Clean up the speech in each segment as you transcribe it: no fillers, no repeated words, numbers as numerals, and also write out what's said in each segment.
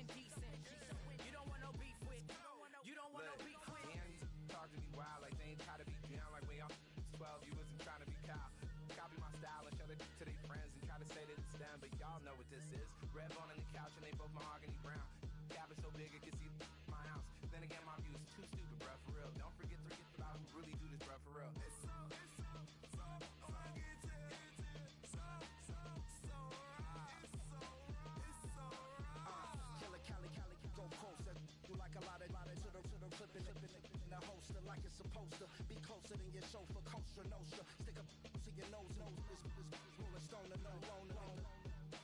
indecent. You don't want no beef with. You don't want no beef with. Damn, you talk to me wild like they ain't try to be down like when y'all 12, you wasn't trying to be cow. Copy my style and show it to their friends and try to say that it's them, but y'all know what this is. Red bone on the couch and they both mahogany brown. Cabin so big it can see my house. Then again, my views too stupid, bruh, for real. Don't forget about who really do this, bruh, for real. Go closer, you like a lot of to the flipping in the holster like it's supposed to be closer than your chauffeur, Costa Nostra. Stick up to your nose, this rolling stone and no rolling.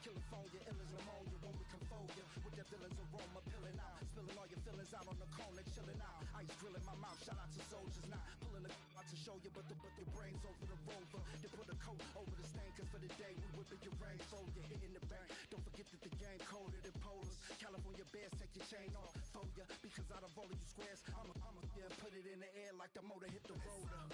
California, ill as pneumonia when we come for you with that villain's aroma peeling out, spilling all your feelings out on the corner, chilling out. Ice grilling my mouth, shout out to soldiers, not pulling the out to show you, but the brains over the rover. They put a coat over the stain, cause for the day we whipping your rain, so you're hitting the bank. Don't forget that the game colder than polars. California bears, take your chain off for ya, because out of all of you squares, I'ma yeah, put it in the air like the motor hit the rotor.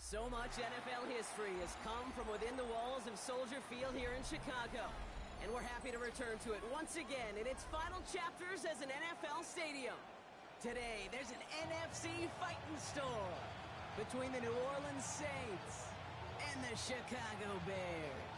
So much NFL history has come from within the walls of Soldier Field here in Chicago. And we're happy to return to it once again in its final chapters as an NFL stadium. Today, there's an NFC fighting storm between the New Orleans Saints and the Chicago Bears.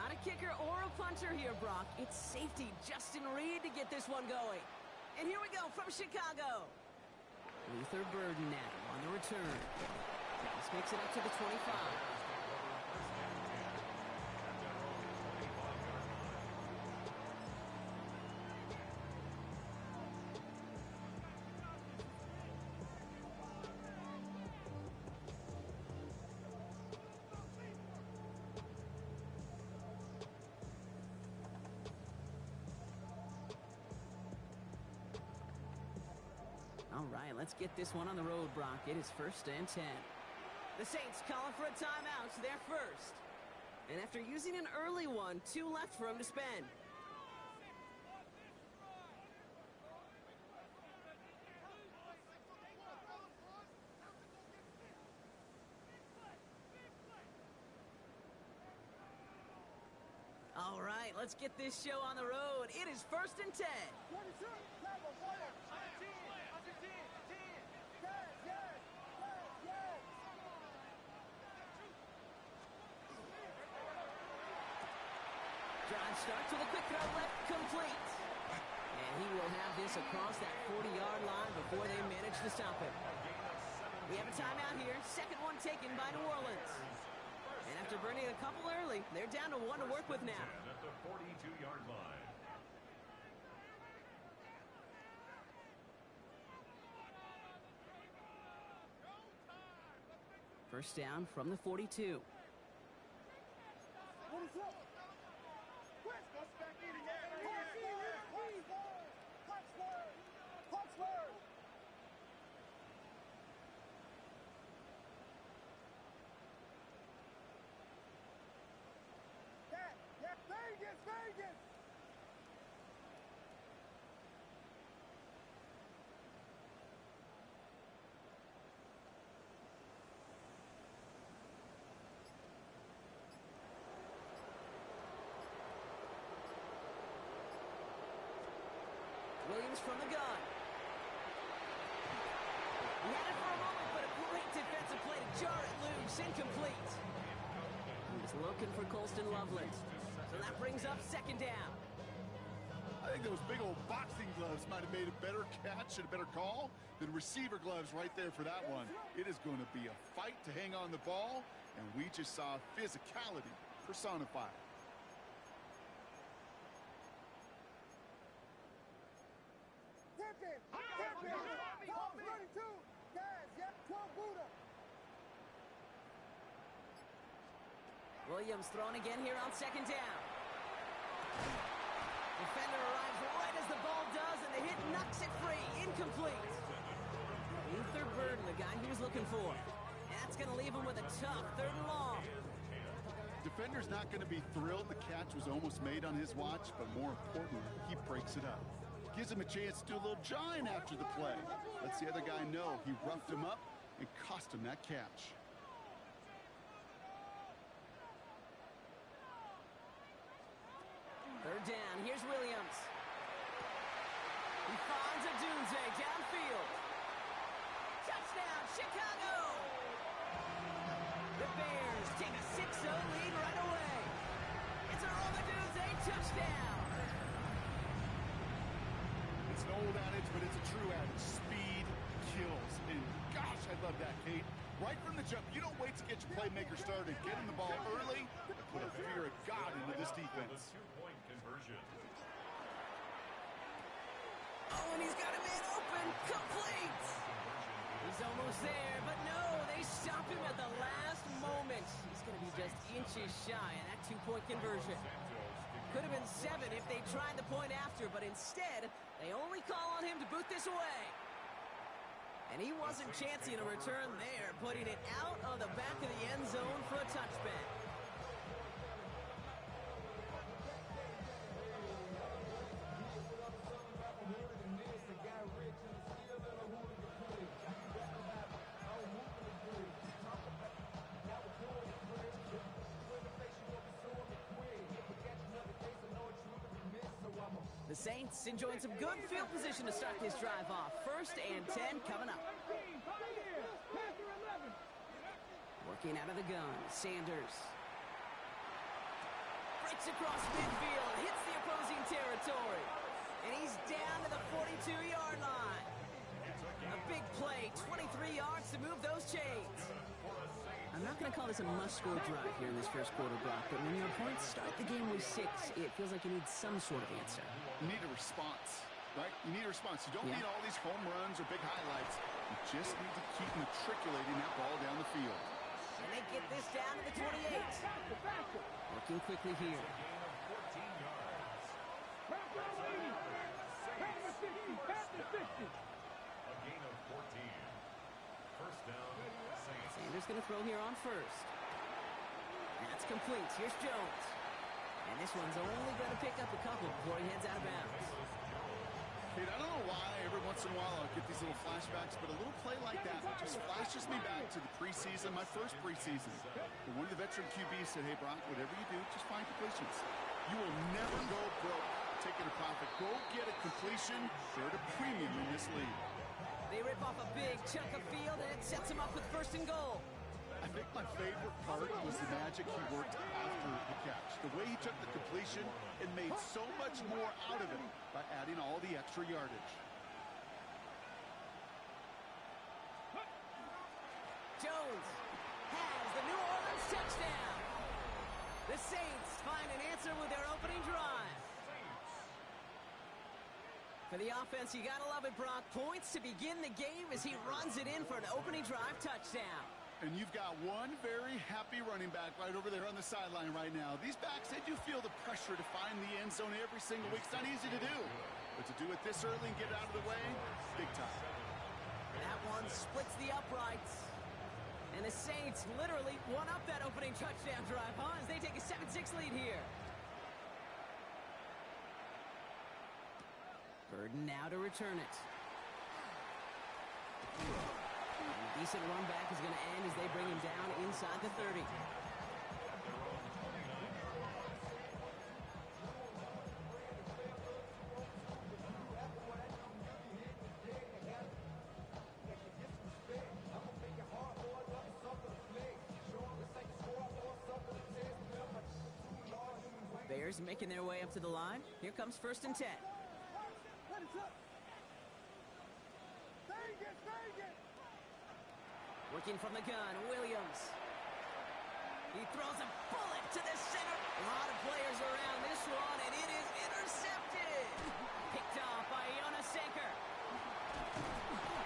Not a kicker or a punter here, Brock. It's safety Justin Reed to get this one going. And here we go from Chicago. Luther Burden now on the return. This makes it up to the 25. All right, let's get this one on the road, Brock. It is 1st and 10. The Saints calling for a timeout. They're first. And after using an early one, 2 left for him to spend. All right, let's get this show on the road. It is 1st and 10. Drive starts with a quick throw left, complete. And he will have this across that 40-yard line before they manage to stop him. We have a timeout here. Second one taken by New Orleans. And after burning a couple early, they're down to 1 to work with now. At the 42-yard line. First down from the 42. Vegas! Williams from the gun. He had it for a moment, but a great defensive play to jar it loose. Incomplete. He was looking for Colston Loveland. So that brings up 2nd down. I think those big old boxing gloves might have made a better catch and a better call than receiver gloves right there for that one. It is going to be a fight to hang on the ball, and we just saw physicality personified. Williams thrown again here on 2nd down. Defender arrives right as the ball does, and the hit knocks it free. Incomplete. Luther Burden, the guy he was looking for. That's going to leave him with a tough 3rd and long. Defender's not going to be thrilled the catch was almost made on his watch, but more importantly, he breaks it up. Gives him a chance to do a little jawing after the play. Lets the other guy know he roughed him up and cost him that catch. Third down, here's Williams. He finds Odunze downfield. Touchdown, Chicago! The Bears take a 6-0 lead right away. It's a Odunze touchdown. It's an old adage, but it's a true adage. Speed kills. And gosh, I love that, Kate. Right from the jump, you don't wait to get your playmaker started. Get him the ball early and put a fear of God into this defense. Two-point conversion. Oh, and he's got a man open. Complete. He's almost there, but no, they stop him at the last moment. He's going to be just inches shy of that 2-point conversion. Could have been 7 if they tried the point after, but instead, they only call on him to boot this away. And he wasn't chancing a return there, putting it out of the back of the end zone for a touchback. The Saints enjoying some good field position to start this drive off. 1st and 10 coming up. Working out of the gun, Sanders. Breaks across midfield, hits the opposing territory. And he's down to the 42-yard line. A big play, 23 yards to move those chains. I'm not going to call this a must-score drive here in this first quarter, Brock, but when your opponents start the game with 6, it feels like you need some sort of answer. You need a response, right? You need a response. You don't need all these home runs or big highlights. You just need to keep matriculating that ball down the field. And they get this down to the 28. Working quickly here. A gain of going to throw here on first. That's complete. Here's Jones. And this one's only going to pick up a couple before he heads out of bounds. Kate, I don't know why every once in a while I'll get these little flashbacks, but a little play like that just flashes me back to the preseason, my first preseason. But one of the veteran QBs said, hey, Brock, whatever you do, just find completions. You will never go broke taking a profit. Go get a completion. They're at a premium in this league. They rip off a big chunk of field, and it sets him up with first and goal. I think my favorite part was the magic he worked after the catch. The way he took the completion and made so much more out of it by adding all the extra yardage. Jones has the New Orleans touchdown. The Saints find an answer with their opening drive. For the offense, you gotta love it, Brock. Points to begin the game as he runs it in for an opening drive touchdown. And you've got one very happy running back right over there on the sideline right now. These backs, they do feel the pressure to find the end zone every single week. It's not easy to do. But to do it this early and get it out of the way, big time. That one splits the uprights. And the Saints literally won up that opening touchdown drive, huh? As they take a 7-6 lead here. Burden now to return it. A decent run back is going to end as they bring him down inside the 30. Bears making their way up to the line. Here comes first and 10. Working from the gun, Williams. He throws a bullet to the center. A lot of players around this one, and it is intercepted. Picked off by Jonas Sanker.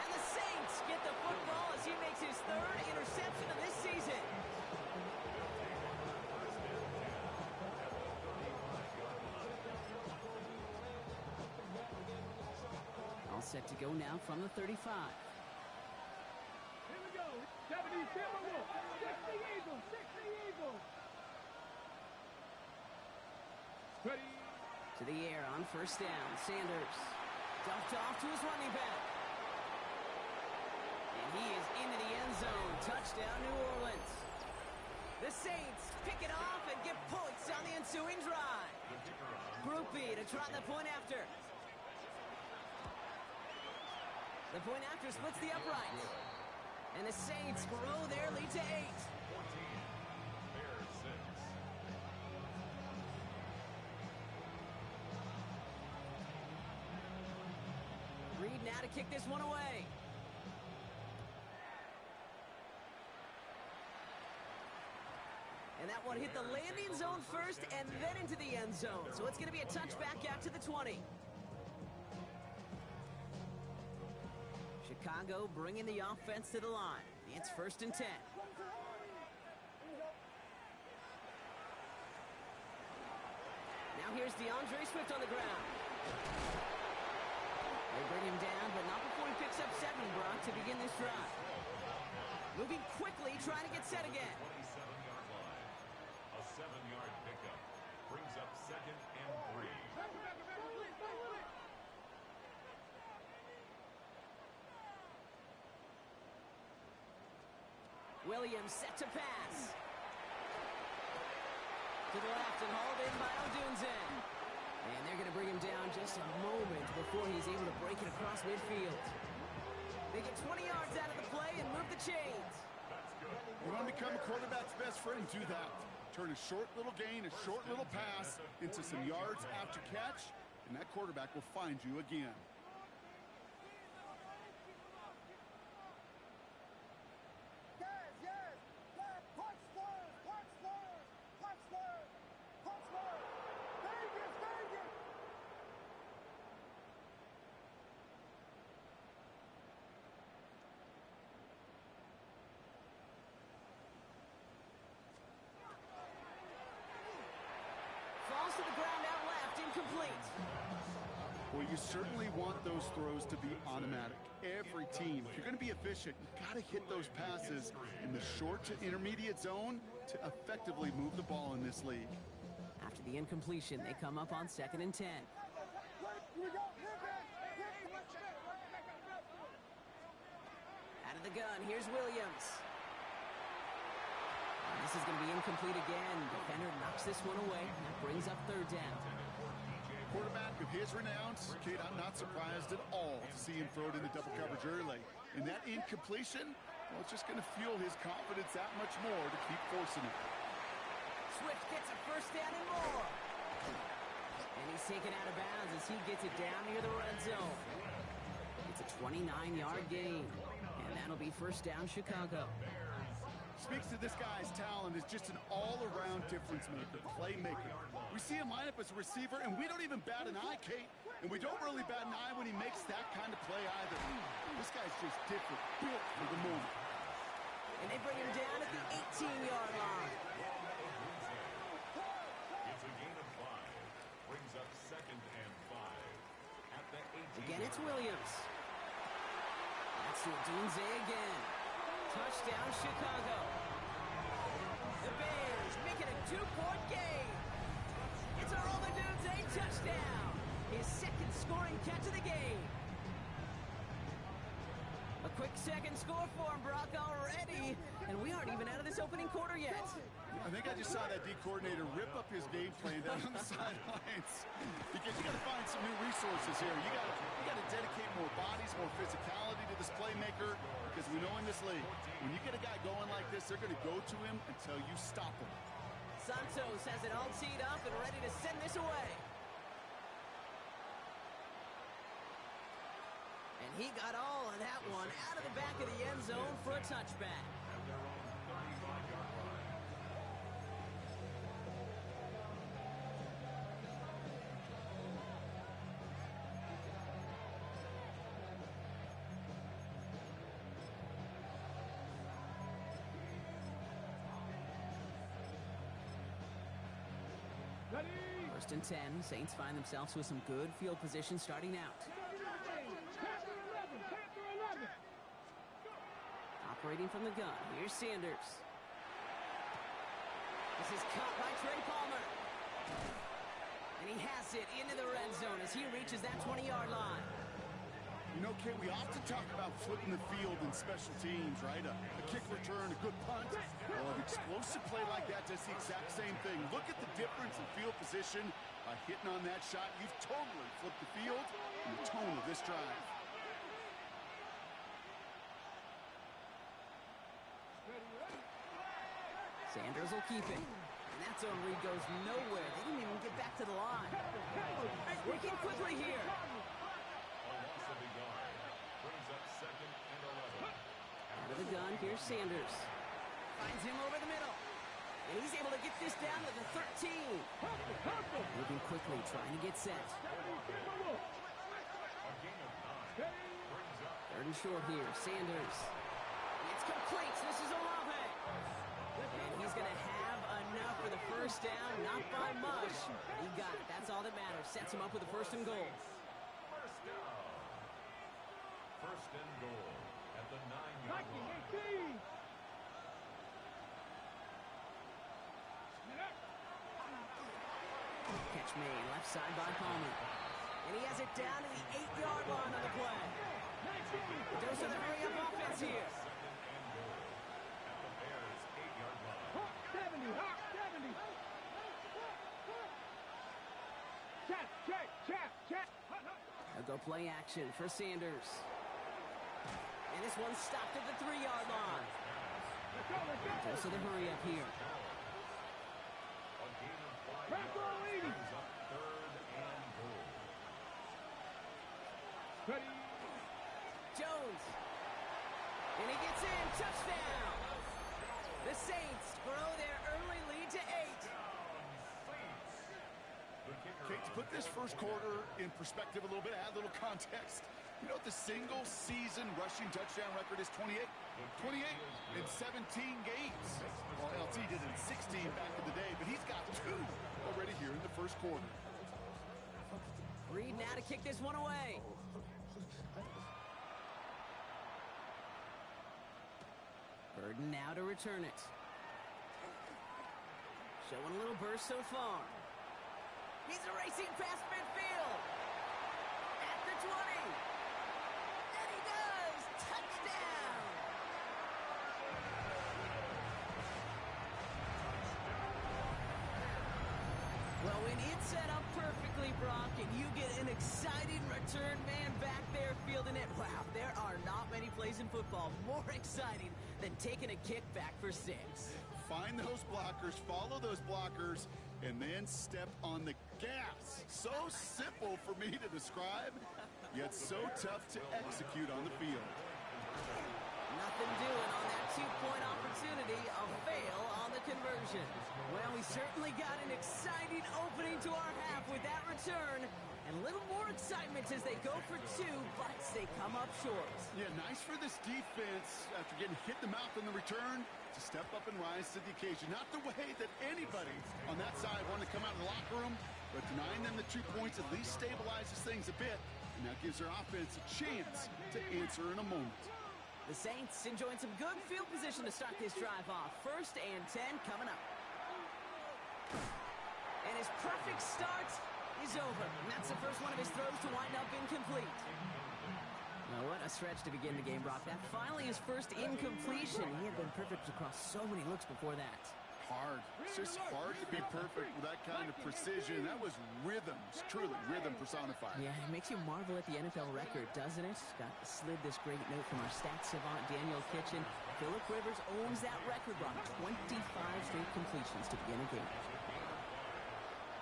And the Saints get the football as he makes his third interception of this season. All set to go now from the 35. To the air on first down. Sanders dumped off to his running back. And he is into the end zone. Touchdown, New Orleans. The Saints pick it off and get points on the ensuing drive. Group B to try the point after. The point after splits the uprights. And the Saints grow their lead to 8. Reed now to kick this one away. And that one hit the landing zone first and then into the end zone. So it's going to be a touchback out to the 20. Chicago bringing the offense to the line. It's first and 10. Now here's DeAndre Swift on the ground. They bring him down, but not before he picks up 7, Brock, to begin this drive. Moving quickly, trying to get set again. 27-yard line. A 7-yard pickup brings up 2nd and 3. Williams set to pass. To the left and hauled in by Odunze. And they're going to bring him down just a moment before he's able to break it across midfield. They get 20 yards out of the play and move the chains. You want to become a quarterback's best friend, do that. Turn a short little gain, a short little pass into some yards after catch, and that quarterback will find you again. Falls to the ground out left, incomplete. Well, you certainly want those throws to be automatic. Every team, if you're going to be efficient, you got to hit those passes in the short to intermediate zone to effectively move the ball in this league. After the incompletion, they come up on 2nd and 10. Out of the gun, here's Williams. This is going to be incomplete again. Defender knocks this one away. That brings up 3rd down. Quarterback of his renown, kid, I'm not surprised at all to see him throw it into double coverage early. And that incompletion, well, it's just going to fuel his confidence that much more to keep forcing it. Swift gets a 1st down and more. And he's taken out of bounds as he gets it down near the red zone. It's a 29-yard gain. And that'll be 1st down Chicago. Speaks to this guy's talent as just an all-around difference maker, playmaker. We see him line up as a receiver, and we don't even bat an eye, Kate. And we don't really bat an eye when he makes that kind of play either. This guy's just different, built for the moment. And they bring him down at the 18-yard line. It's a gain of 5. Brings up 2nd and 5. At the 18. Again, it's Williams. That's to Dunze again. Touchdown, Chicago. The Bears make it a 2-point game. It's a Roma Dunze touchdown. His 2nd scoring catch of the game. A quick 2nd score for him, Brock, already. And we aren't even out of this opening quarter yet. I think I just saw that D coordinator rip up his game plan down on the sidelines. Because you got to find some new resources here. You got to dedicate more bodies, more physicality to this playmaker. Because we know in this league, when you get a guy going like this, they're going to go to him until you stop him. Santos has it all teed up and ready to send this away. And he got all of that one out of the back of the end zone for a touchback. First and 10, Saints find themselves with some good field position starting out. Operating from the gun, here's Sanders. This is caught by Trey Palmer. And he has it into the red zone as he reaches that 20-yard line. You know, Kate, we often talk about flipping the field in special teams, right? A kick return, a good punt. Well, an explosive play like that does the exact same thing. Look at the difference in field position. By hitting on that shot, you've totally flipped the field and the tone of this drive. Sanders will keep it. And that zone read goes nowhere. They didn't even get back to the line. Working quickly here. Out of the gun, here's Sanders. Finds him over the middle. And he's able to get this down to the 13. Moving quickly, trying to get set. 3rd and short here, Sanders. It's complete. This is Olave. And he's going to have enough for the 1st down. Not by much. He got it. That's all that matters. Sets him up with a 1st and goal. First and goal at the 9-yard line. Catch made, left side by Palmer. And he has it down to the 8-yard line on the play. Those are the hurry-up offense here. They'll go play action for Sanders. And this one's stopped at the 3-yard line. Those are the hurry-up here. Jones. And he gets in. Touchdown. The Saints grow their early lead to 8. Okay, to put this first quarter in perspective a little bit, add a little context. You know, the single-season rushing touchdown record is 28. 28 in 17 games. Well, LT did it in 16 back in the day, but he's got 2 already here in the first quarter. Reed now to kick this one away. Burden now to return it. Showing a little burst so far. He's racing past midfield. At the 20. And he does. Touchdown. Well, when it's set up perfectly, Brock, and you get an exciting return man back there fielding it, wow, there are not many plays in football more exciting than taking a kick back for 6. Find those blockers, follow those blockers, and then step on the gas. So simple for me to describe, yet so tough to execute on the field. Nothing doing on that 2-point opportunity. A fail on the conversion. Well, we certainly got an exciting opening to our half with that return. And a little more excitement as they go for 2, but they come up short. Yeah, nice for this defense after getting hit in the mouth on the return to step up and rise to the occasion. Not the way that anybody on that side wanted to come out of the locker room, but denying them the 2 points at least stabilizes things a bit, and that gives their offense a chance to answer in a moment. The Saints enjoying some good field position to start this drive off. 1st and 10 coming up. And his perfect start is over. And that's the first one of his throws to wind up incomplete. Now, what a stretch to begin the game, Brock. That finally his first incompletion. He had been perfect across so many looks before that. Hard. It's just hard to be perfect with that kind of precision. That was rhythm. It's truly rhythm personified. Yeah, it makes you marvel at the NFL record, doesn't it? Got slid this great note from our stats savant, Daniel Kitchen. Phillip Rivers owns that record, Brock. 25 straight completions to begin a game.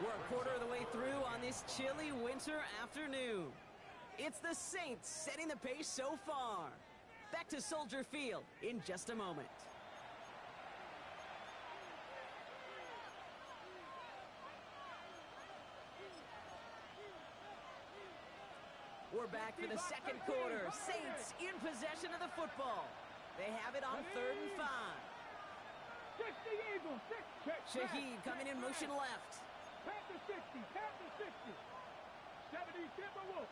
We're a quarter of the way through on this chilly winter afternoon. It's the Saints setting the pace so far. Back to Soldier Field in just a moment. We're back for the second quarter. Saints in possession of the football. They have it on 3rd and 5. Shaheed coming in motion left. Pass to 60, pass to 60. 70 Timberwolves.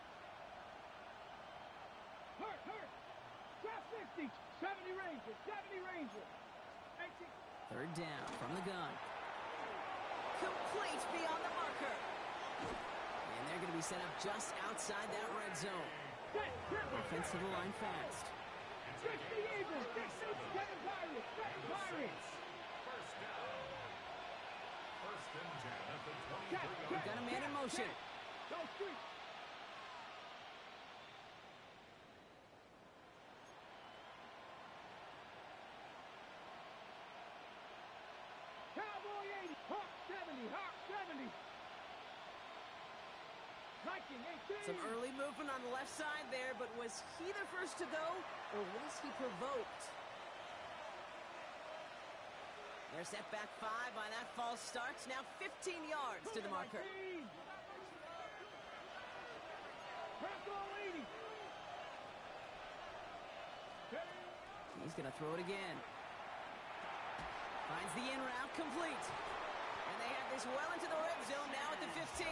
Hurt. Drop 60. 70 Ranger, 70 Ranger. 3rd down from the gun. Complete beyond the marker. And they're going to be set up just outside that red zone. Offensive line fast. 60 Eagles, 60, 7 Pirates, 7 Pirates. First down. 1st and 10 at the 23-yard. We've got a man in motion. Go street. Cowboy 80, Hawk 70, Hawk 70. Viking 18. Some early movement on the left side there, but was he the first to go, or was he provoked? They're set back 5 by that false start. Now 15 yards to the marker. Press all 80. He's going to throw it again. Finds the in route complete. And they have this well into the red zone now at the 15.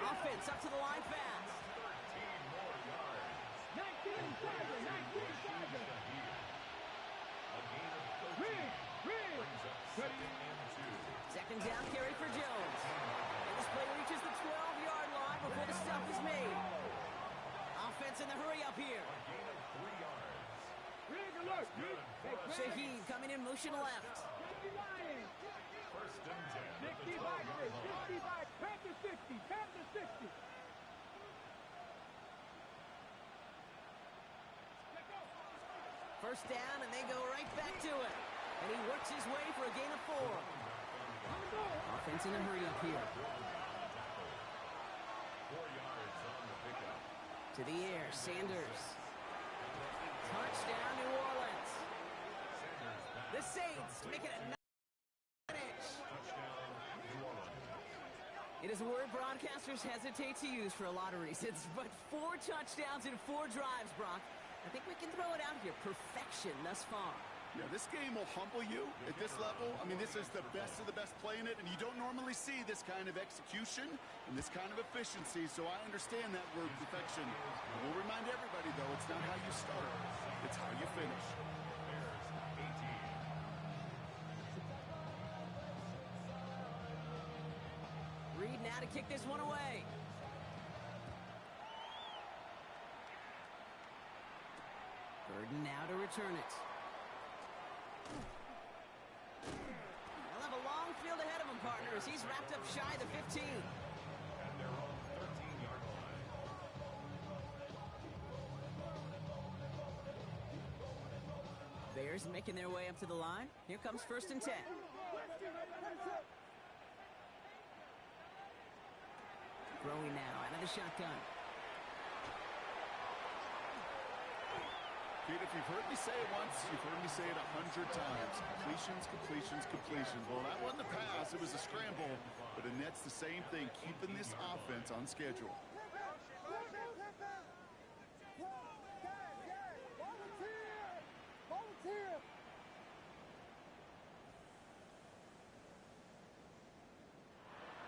Offense up to the line fast. 13 more yards. 19 Tiger, 19 Tiger. A gain of 13. Brings up 2nd and 2. 2nd down carry for Jones. And this play reaches the 12-yard line before the stop is made. Offense in the hurry up here. A gain of 3 yards. Rig alert. Shaheed coming in motion left. 60 Lions. 1st and 10 at the 60 12-yard Vikings, line. 60 Vikings. Panther 60, Panther 60. First down, and they go right back to it. And he works his way for a gain of 4. Offense in a hurry up here. 4 yards on the pickup. To the air, Sanders. Touchdown, New Orleans. The Saints make it a 9-inch. Touchdown, New Orleans. It is a word broadcasters hesitate to use for a lot of reasons, but 4 touchdowns in 4 drives, Brock. I think we can throw it out here. Perfection thus far. Yeah, this game will humble you at this level. I mean, this is the best of the best playing it, and you don't normally see this kind of execution and this kind of efficiency, so I understand that word perfection. I will remind everybody, though, it's not how you start, it's how you finish. Reed now to kick this one away. Burden now to return it. They'll have a long field ahead of him, partners. He's wrapped up shy of the 15. At their own 13-yard line. Bears making their way up to the line. Here comes 1st and 10. Throwing now out of the shotgun. Kid, if you've heard me say it once, you've heard me say it 100 times. Completions, completions, completions. Well, that wasn't a pass. It was a scramble. But Annette's the same thing, keeping this offense on schedule.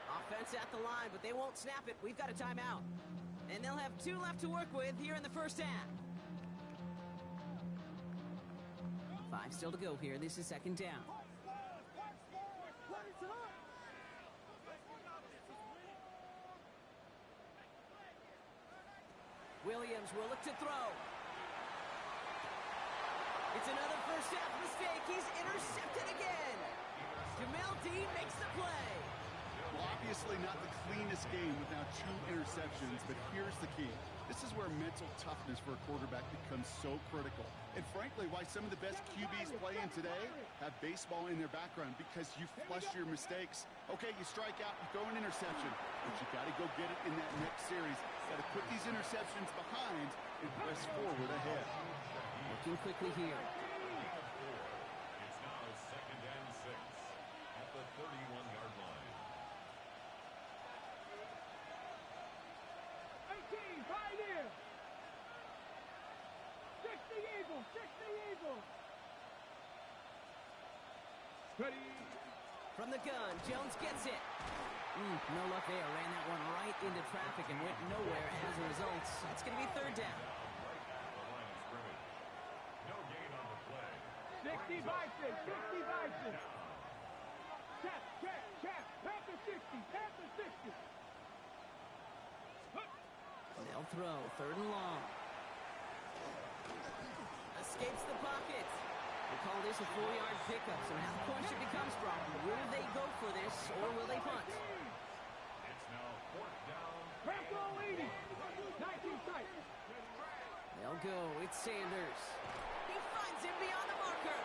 Offense at the line, but they won't snap it. We've got a timeout. And they'll have 2 left to work with here in the first half. 5 still to go here. This is 2nd down. Williams will look to throw. It's another first half mistake. He's intercepted again. Jamel Dean makes the play. Well, obviously not the cleanest game with now 2 interceptions, but here's the key. This is where mental toughness for a quarterback becomes so critical. And frankly, why some of the best QBs playing today have baseball in their background, because you flush your mistakes. Okay, you strike out, you throw an interception, but you got to go get it in that next series. Got to put these interceptions behind and press forward ahead. Looking quickly here. It's now 2nd and 6 at the 31-yard line. 18, Pioneer. 60 Eagles, 60 Eagles. Ready. From the gun, Jones gets it. No luck there. Ran that one right into traffic and went nowhere as a result. It's going to be 3rd down. The line of scrimmage. No gain on the play. 60 Bison, 60 Bison. Check, check, check. Panther 60, Panther 60. They'll throw 3rd and long. Escapes the pocket. They call this a 4-yard pickup. So now the question becomes, Brock, will they go for this or will they punt? It's now 4th down. Panther 80, 19 sight. They'll go. It's Sanders. He finds him beyond the marker.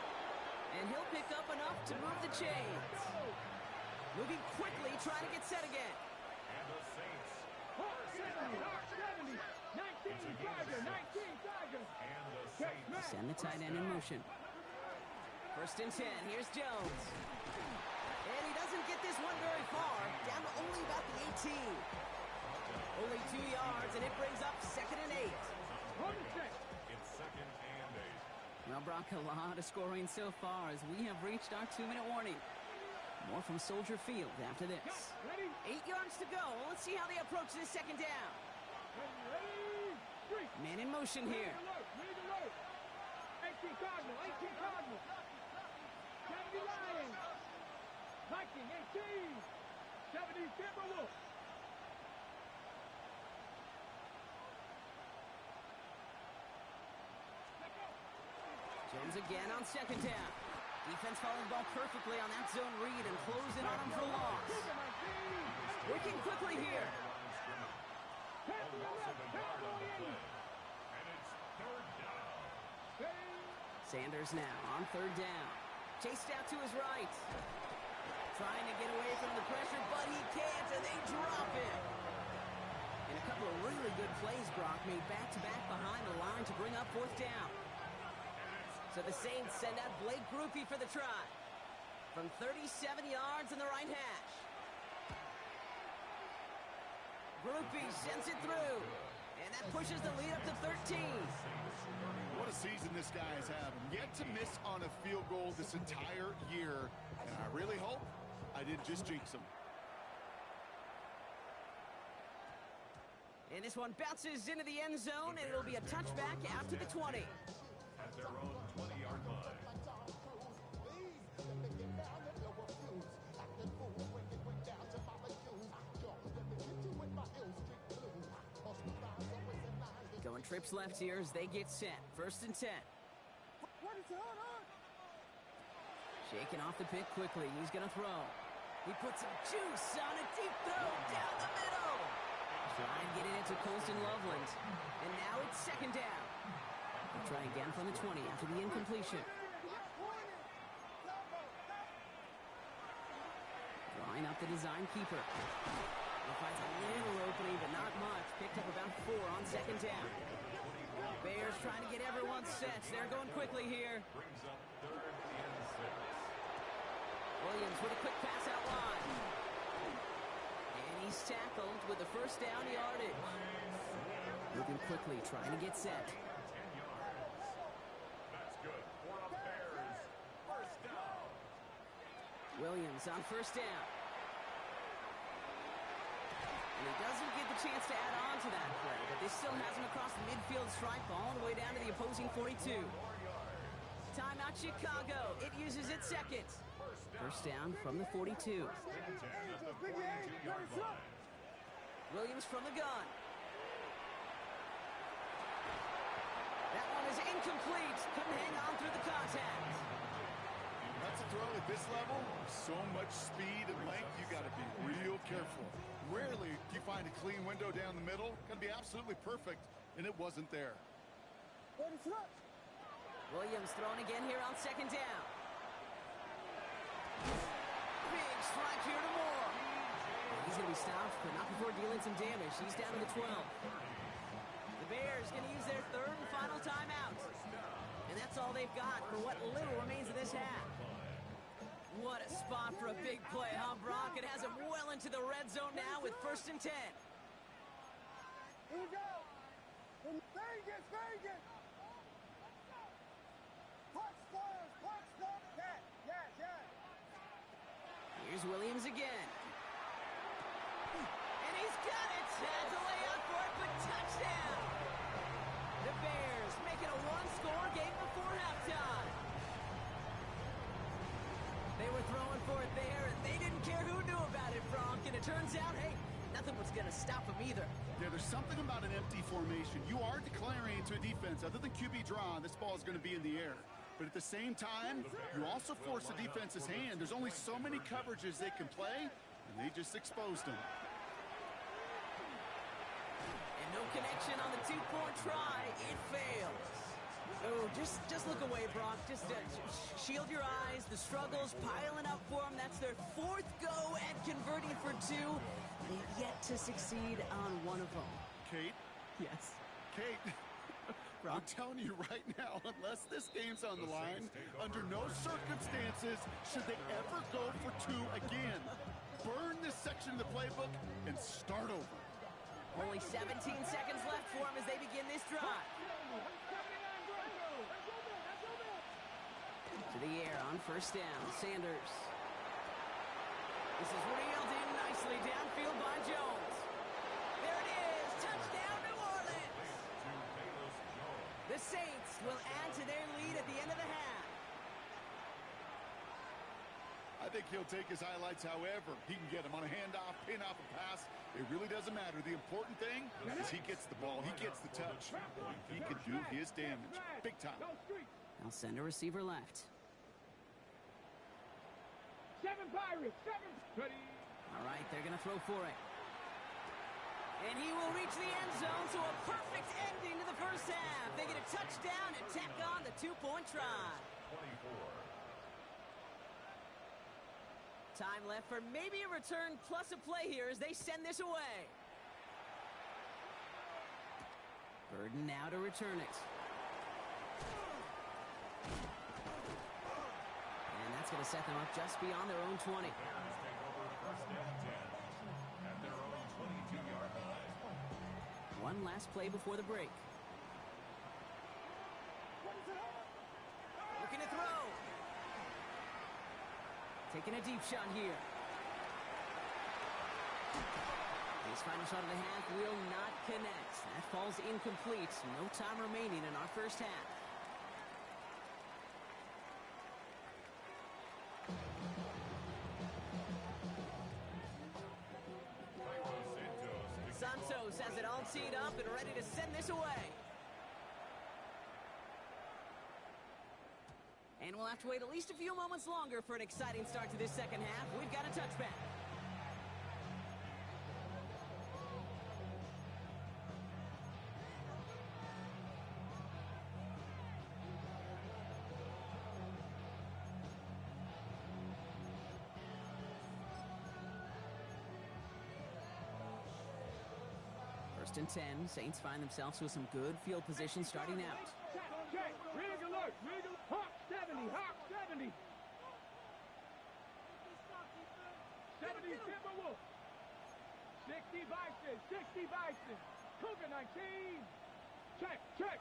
And he'll pick up enough to move the chains. Moving quickly, trying to get set again. And the Saints. Hawk 70, Hawk 70. 19 Tiger, 19 Tiger. And the Saints. Send the tight end in motion. 1st and 10. Here's Jones. And he doesn't get this one very far. Down to only about the 18. Only 2 yards, and it brings up 2nd and 8. It's 2nd and 8. Well, Brock, a lot of scoring so far as we have reached our 2-minute warning. More from Soldier Field after this. 8 yards to go. Let's see how they approach this 2nd down. Man in motion here. 18 Cardinal, 18 Cardinal. 70 Lions. Viking, 18. 70 Timberwolves. Jones again on 2nd down. Defense following the ball perfectly on that zone read and closing on him for loss. Working quickly here. A loss of a yard on the play. And it's 3rd down. Sanders now on 3rd down. Chased out to his right. Trying to get away from the pressure, but he can't, and they drop him. And a couple of really good plays, Brock, made back-to-back behind the line to bring up 4th down. So the Saints send out Blake Grupe for the try. From 37 yards in the right hash. Grupe sends it through. And that pushes the lead up to 13. What a season this guy is having. Yet to miss on a field goal this entire year. And I really hope I didn't just jinx him. And this one bounces into the end zone, and it'll be a touchback out to the 20. At their own 20-yard line. Going trips left here as they get set. 1st and 10. Shaking off the pick quickly. He's going to throw. He puts some juice on a deep throw down the middle. Try and get it into Colston Loveland. And now it's 2nd down. They'll try again from the 20 after the incompletion. Drawing up the design keeper. He finds a little opening, but not much. Picked up about 4 on 2nd down. Bears trying to get everyone set. They're going quickly here. Brings up 3rd and 6. Williams with a quick pass out wide. And he's tackled with the 1st down yardage. Moving quickly, trying to get set. 10 yards. That's good for the Bears. 1st down. Williams on 1st down. And he doesn't get the chance to add on to that play, but this still has him across the midfield stripe all the way down to the opposing 42. Timeout Chicago. It uses its 2nd. 1st down from the 42. At the 42-yard line. Williams from the gun. That one is incomplete. Couldn't hang on through the contact. That's a throw at this level. So much speed and length, you got to be real careful. Rarely do you find a clean window down the middle. Going to be absolutely perfect, and it wasn't there. Williams thrown again here on 2nd down. Big strike here to Moore. He's going to be stopped, but not before dealing some damage. He's down to the 12. The Bears going to use their 3rd and final timeout. And that's all they've got for what little remains of this half. What a spot for a big play, huh, Brock? It has him well into the red zone now with 1st and 10. Here we go. Vegas, Vegas. Punch players, punch them. Yeah. Here's Williams again. And he's got it. Had to lay out for it, but touchdown. The Bears make it a 1-score game before halftime. They were throwing for it there, and they didn't care who knew about it, Frank. And it turns out, hey, nothing was going to stop them either. Yeah, there's something about an empty formation. You are declaring to a defense, other than QB draw, this ball is going to be in the air. But at the same time, you also force the defense's hand. There's only so many coverages they can play, and they just exposed them. And no connection on the 2-point try. It fails. Oh, just look away, Brock. Just shield your eyes. The struggle's piling up for them. That's their 4th go at converting for 2. They've yet to succeed on one of them. Kate? Yes. Kate, I'm telling you right now, unless this game's on the line, under no circumstances should they ever go for 2 again. Burn this section of the playbook and start over. Only 17 seconds left for them as they begin this drive. To the air on 1st down, Sanders. This is reeled in nicely downfield by Jones. There it is, touchdown New Orleans. The Saints will add to their lead at the end of the half. I think he'll take his highlights however he can get them on a handoff, pin off a pass. It really doesn't matter. The important thing is he gets the ball, he gets the touch. He can do his damage. Big time. They'll send a receiver left. 7 Pirates, 7. All right, they're going to throw for it. And he will reach the end zone, so a perfect ending to the 1st half. They get a touchdown and tack on the 2-point try. 24. Time left for maybe a return plus a play here as they send this away. Burden now to return it. And that's going to set them up just beyond their own 20. Bears take over 1st and 10 at their own 22-yard line. One last play before the break. Looking to throw. Taking a deep shot here. His final shot of the half will not connect. That falls incomplete. No time remaining in our first half. Santos has it all teed up and ready to send this away. And we'll have to wait at least a few moments longer for an exciting start to this second half. We've got a touchback. First and 10, Saints find themselves with some good field position starting out. Check. Rig alert. Hawk 70. 70 Timberwolves. 60 Bison. Cougar 19. Check. Hey.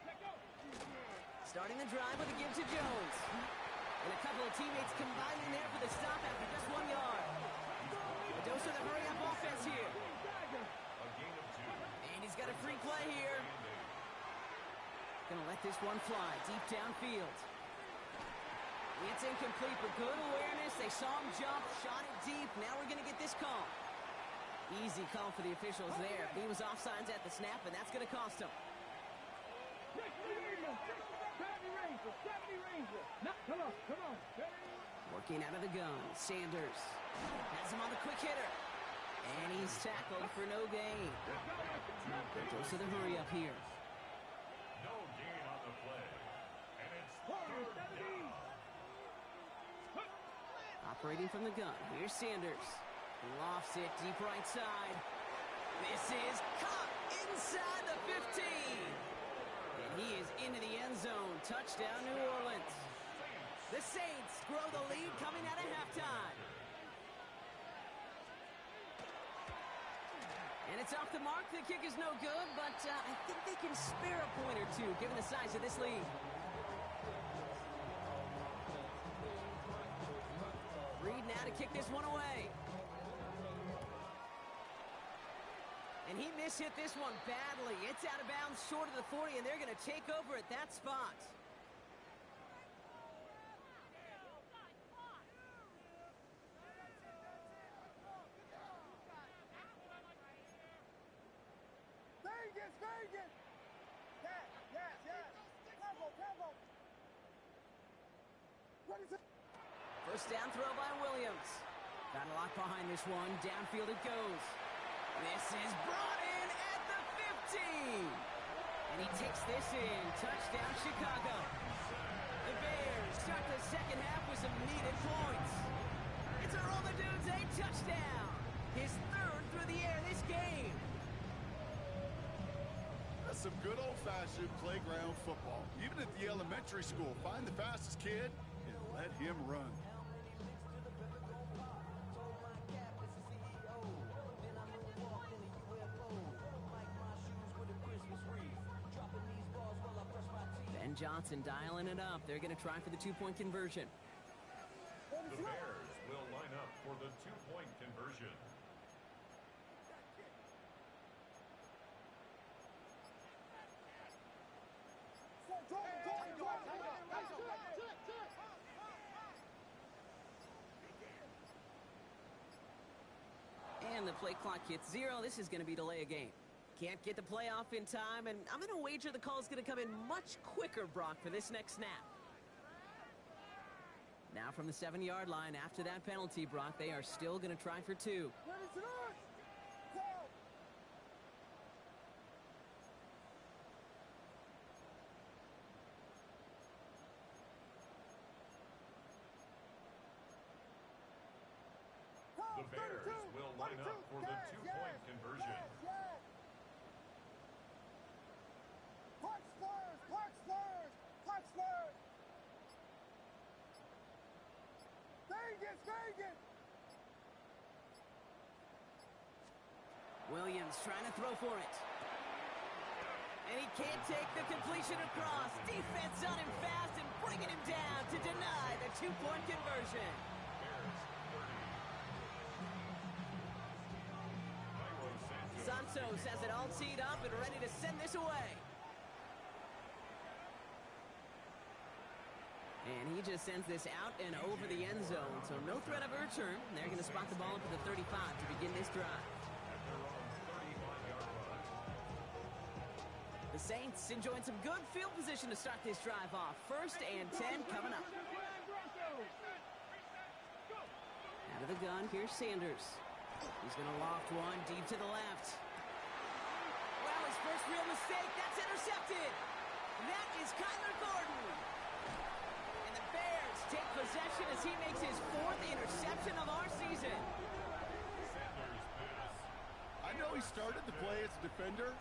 Let go. Starting the drive with a give to Jones. And a couple of teammates combining there for the stop after just 1 yard. A dose of the hurry-up offense here. And he's got a free play here. Gonna let this one fly deep downfield. It's incomplete, but good awareness. They saw him jump, shot it deep. Now we're gonna get this call. Easy call for the officials there. He was offsides at the snap, and that's gonna cost him. 70 Ranger. No, come on. Working out of the gun, Sanders has him on the quick hitter. And he's tackled for no gain. Goes to the hurry up here. No gain on the play. And it's third down. Operating from the gun, here's Sanders. Lofts it deep right side. This is caught inside the 15. And he is into the end zone. Touchdown, New Orleans. The Saints grow the lead coming out of halftime. And it's off the mark. The kick is no good, but I think they can spare a point or two given the size of this lead. Reed now to kick this one away. And he mishit this one badly. It's out of bounds short of the 40, and they're going to take over at that spot. Vegas. Yes. Tempo. What is it? First down throw by Williams. Got a lot behind this one. Downfield it goes. This is brought in at the 15. And he takes this in. Touchdown, Chicago. The Bears start the second half with some needed points. It's a roll the dudes, a touchdown. His third through the air this game. That's some good old-fashioned playground football. Even at the elementary school, find the fastest kid and let him run. Ben Johnson dialing it up. They're going to try for the two-point conversion. The Bears will line up for the two-point conversion. And the play clock hits 0. This is going to be delay a game. Can't get the playoff in time, and I'm going to wager the call is going to come in much quicker, Brock, for this next snap. Now from the 7-yard line, after that penalty, Brock, they are still going to try for 2. The Bears will line up for the two-point conversion. Vegas! Williams trying to throw for it. And he can't take the completion across. Defense on him fast and bringing him down to deny the two-point conversion. Santos has it all teed up and ready to send this away. And he just sends this out and over the end zone. So no threat of a return. They're going to spot the ball up at the 35 to begin this drive. The Saints enjoying some good field position to start this drive off. 1st and 10 coming up. Out of the gun, here's Sanders. He's going to loft one deep to the left. Wow, his first real mistake. That's intercepted. That is Kyler Gordon. And the Bears take possession as he makes his 4th interception of our season. I know he started the play as a defender,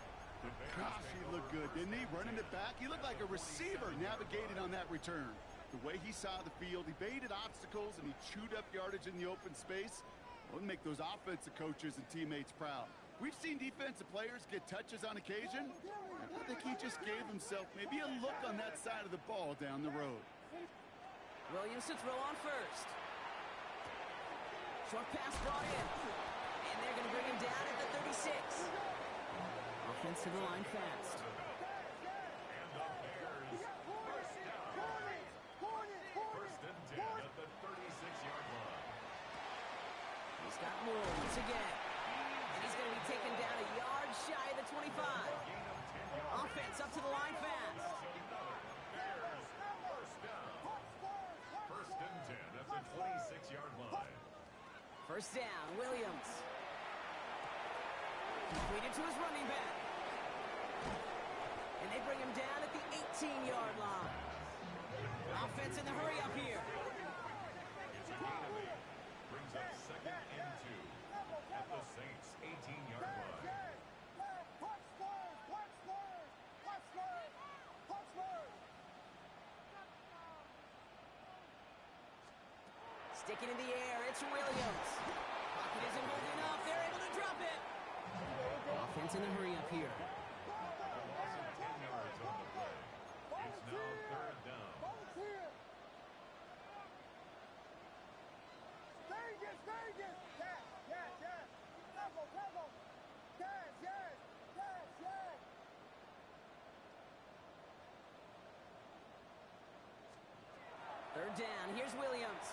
but gosh, he looked good, didn't he? Running it back, he looked like a receiver navigating on that return. The way he saw the field, he baited obstacles and he chewed up yardage in the open space. It would make those offensive coaches and teammates proud. We've seen defensive players get touches on occasion. I think he just gave himself maybe a look on that side of the ball down the road. Williams to throw on first. Short pass brought in. And they're going to bring him down at the 36. Offense to the line fast. He's got more once again. And he's going to be taken down a yard shy of the 25. Offense up to the line fast. First and 10 at the 26-yard line. First down, Williams. Tweeted to his running back. And they bring him down at the 18-yard line. Offense in the hurry up here. Brings up 2nd and 2 at the Saints' 18-yard line. Sticking in the air, it's Williams. Pocket isn't holding up. They're able to drop it. Offense in the hurry up here. Loss of 10 yards on the play. It's now 3rd down. Third down, here's Williams.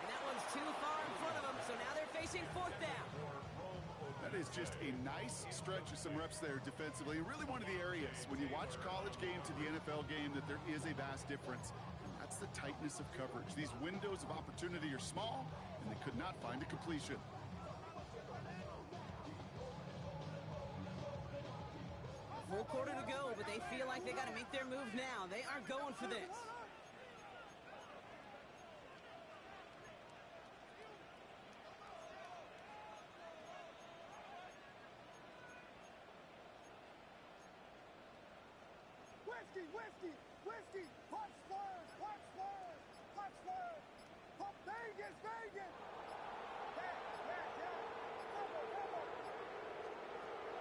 And that one's too far in front of him, so now they're facing 4th down. That is just a nice stretch of some reps there defensively. Really one of the areas when you watch college game to the NFL game that there is a vast difference. And that's the tightness of coverage. These windows of opportunity are small, and they could not find a completion. Full quarter to go, but they feel like they got to make their move now. They are going for this. Whiskey, Hot Spurs, Vegas.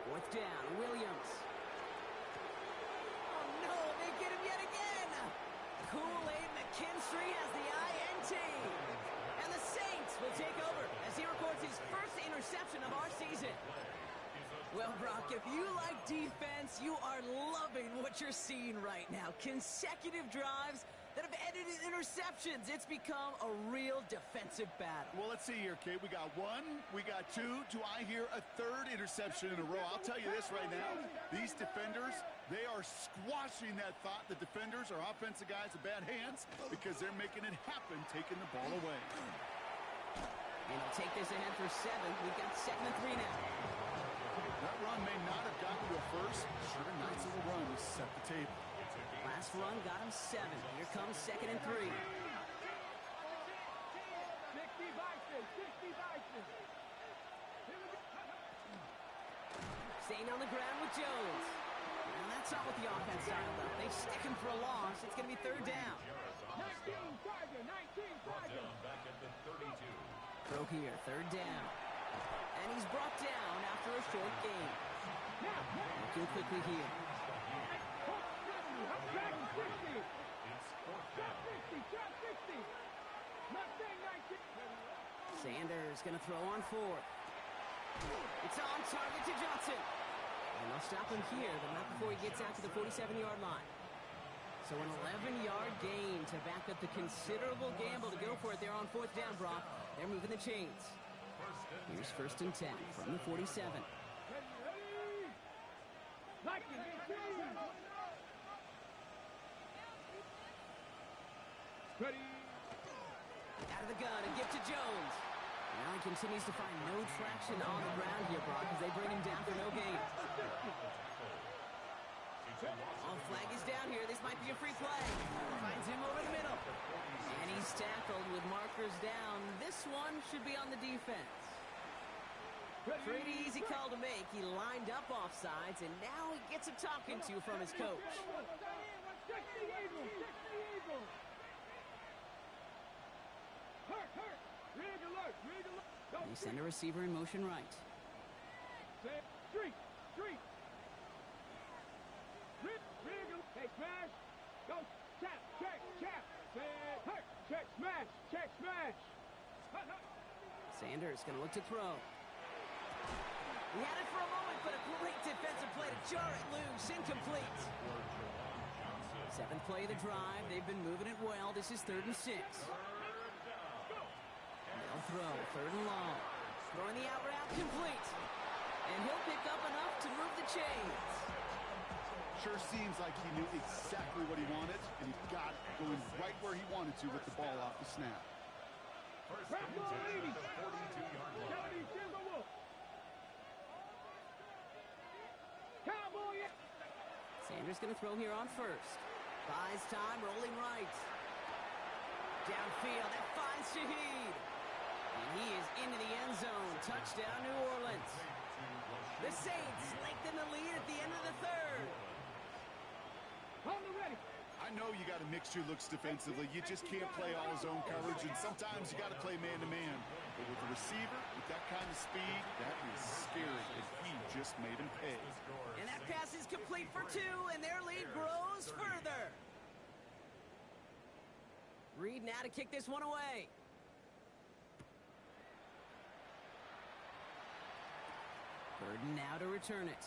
Fourth down, Williams. Oh no, they get him yet again. Kool-Aid McKinstry has the INT. And the Saints will take over as he records his first interception of our season. Well, Brock, if you like defense, you are loving what you're seeing right now. Consecutive drives that have ended in interceptions. It's become a real defensive battle. Well, let's see here, Kate. We got 1, we got 2. Do I hear a 3rd interception in a row? I'll tell you this right now. These defenders, they are squashing that thought. The defenders are offensive guys with bad hands because they're making it happen, taking the ball away. And he'll take this ahead for 7. We've got 2nd and 3 now. That run may not have gotten to a first. Sure, nice little run to set the table. Last run got him 7. Here comes 2nd and 3. 60 Vikings. Staying on the ground with Jones. And that's not what the offense dialed up. They stick him for a loss. It's going to be 3rd down. 19 Tiger. Brought down back at the 32. Throw here, 3rd down. And he's brought down after after a short gain. Looking quickly here. Back 60. Shot 60. Shot 60. Mustang 19. Sanders going to throw on fourth. It's on target to Johnson. And they'll stop him here, but not before he gets out to the 47-yard line. So an 11-yard gain to back up the considerable gamble to go for it there on fourth down, Brock. They're moving the chains. Here's 1st and 10 from the 47. Like it, ready. Out of the gun and give to Jones. Now he continues to find no traction on the ground here, Brock, as they bring him down for no gain. Oh, flag is down here. This might be a free play. Finds him over the middle. And he's tackled with markers down. This one should be on the defense. Pretty easy call to make. He lined up offsides, and now he gets a talking to from his coach. They send a receiver in motion right. Street. Hey, smash. Go. Check. Check, smash. Sanders going to look to throw. He had it for a moment, but a great defensive play to jar it loose. Incomplete. 7th play of the drive. They've been moving it well. This is 3rd and 6. They'll throw. 3rd and long. Throwing the out route complete. And he'll pick up enough to move the chains. Sure seems like he knew exactly what he wanted, and he got it going right where he wanted to with the ball off the snap. First and 10 at the 42-yard line. Sanders going to throw here on 1st. Buys time, rolling right. Downfield, that finds Shaheed. And he is into the end zone. Touchdown, New Orleans. The Saints lengthen the lead at the end of the 3rd. On the ready. I know you got to mix your looks defensively. You just can't play all zone coverage, and sometimes you got to play man-to-man. But with the receiver, with that kind of speed, that is scary, and he just made him pay. And that pass is complete for 2, and their lead grows further. Reed now to kick this one away. Burden now to return it.